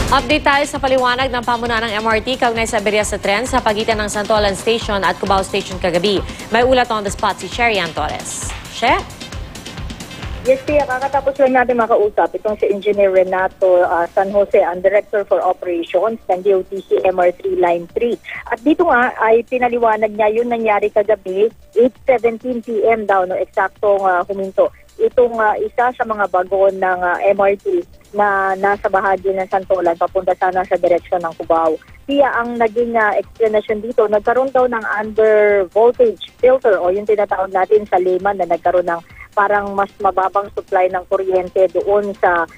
Update tayo sa paliwanag ng pamunuan ng MRT kaugnay sa aberya sa tren sa pagitan ng Santolan Station at Cubao Station kagabi. May ulat on the spot si Cherian Torres. She? Yes, Tia, kakatapos lang natin makausap itong si Engineer Renato San Jose, ang Director for Operations ng DOTC MR3 Line 3. At dito nga ay pinaliwanag niya yung nangyari kagabi, 8:17 p.m. daw, no, eksaktong huminto. Itong isa sa mga bagon ng MRT na nasa bahagi ng Santolan papunta sana sa direksyon ng Cubao. Kaya ang naging explanation dito, nagkaroon daw ng under voltage filter o yung tinatawag natin sa layman na nagkaroon ng parang mas mababang supply ng kuryente doon sa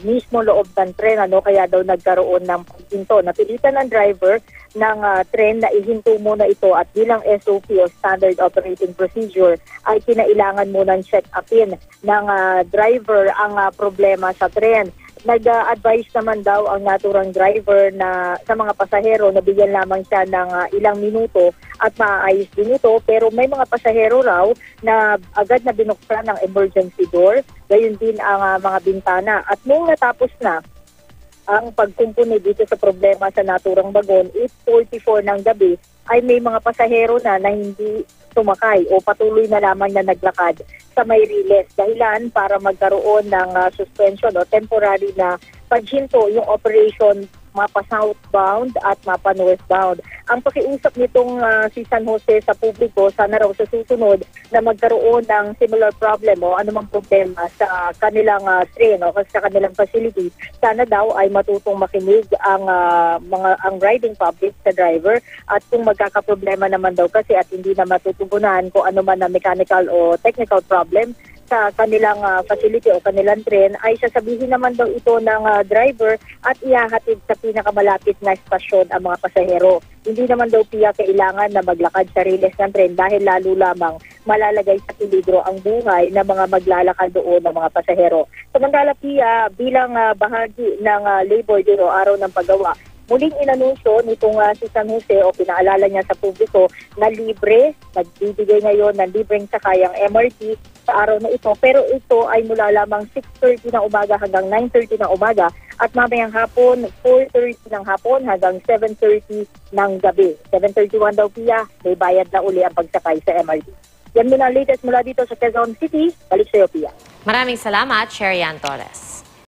mismo loob ng tren, kaya daw nagkaroon ng paghinto. Napilitan ng driver ng tren na ihinto muna ito at bilang SOP o Standard Operating Procedure ay kinailangan munang check-upin ng driver ang problema sa tren. Nag-advise naman daw ang naturang driver na sa mga pasahero na bigyan lamang siya ng ilang minuto at maayos din ito, pero may mga pasahero raw na agad na binuksan ng emergency door, gayon din ang mga bintana. At nung natapos na ang pagkumpuni dito sa problema sa naturang bagon, 8:44 ng gabi, ay may mga pasahero na hindi sumakay o patuloy na lamang na naglakad sa may riles. Dahilan para magkaroon ng suspension o temporary na paghinto yung operation mapa southbound at mapa northbound. Ang pakiusap nitong si San Jose sa publiko, sana raw sa susunod na magkaroon ng similar problem o anumang problema sa kanilang train o sa kanilang facility, sana daw ay matutong makinig ang riding public sa driver at kung magkakaproblema naman daw kasi at hindi na matutugunan kung ano man na mechanical o technical problem sa kanilang facility o kanilang tren, ay sasabihin naman daw ito ng driver at ihahatid sa pinakamalapit na estasyon ang mga pasahero. Hindi naman daw Pia kailangan na maglakad sa riles ng tren dahil lalo lamang malalagay sa peligro ang buhay ng mga maglalakad doon ng mga pasahero. Samantala Pia, bilang bahagi ng labor day o araw ng paggawa, muling inanunsyo nitong si San Jose o pinaalala niya sa publiko na libre, nagbibigay ngayon ng libreng sakayang MRT sa araw na ito. Pero ito ay mula lamang 6:30 ng umaga hanggang 9:30 ng umaga at mamayang hapon 4:30 ng hapon hanggang 7:30 ng gabi. 7:31 daw Pia, may bayad na uli ang pagsakay sa MRT. Yan muna ang latest mula dito sa Quezon City. Balik sa iyo Pia. Maraming salamat, Cherian Torres.